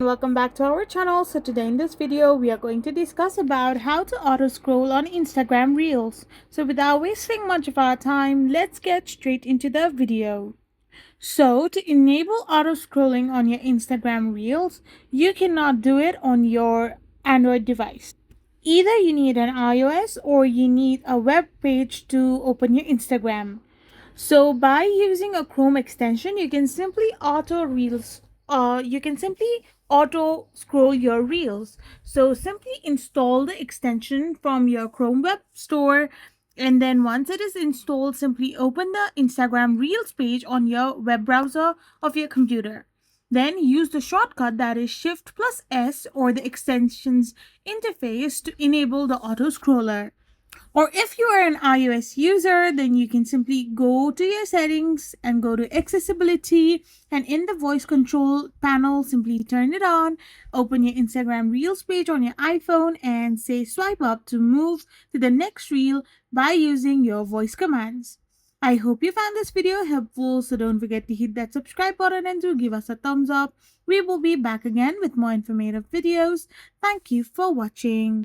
Welcome back to our channel. So today in this video we are going to discuss about how to auto scroll on Instagram Reels. So without wasting much of our time, let's get straight into the video. So to enable auto scrolling on your Instagram Reels, you cannot do it on your Android device. Either you need an iOS or you need a web page to open your Instagram. So by using a Chrome extension, you can simply auto scroll your reels. So simply install the extension from your Chrome web store, and then once it is installed, simply open the Instagram Reels page on your web browser of your computer. Then use the shortcut that is Shift plus S or the extensions interface to enable the auto scroller. Or if you are an iOS user, then you can simply go to your settings and go to accessibility, and in the voice control panel, simply turn it on, open your Instagram Reels page on your iPhone and say swipe up to move to the next reel by using your voice commands. I hope you found this video helpful, so don't forget to hit that subscribe button and to give us a thumbs up. We will be back again with more informative videos. Thank you for watching.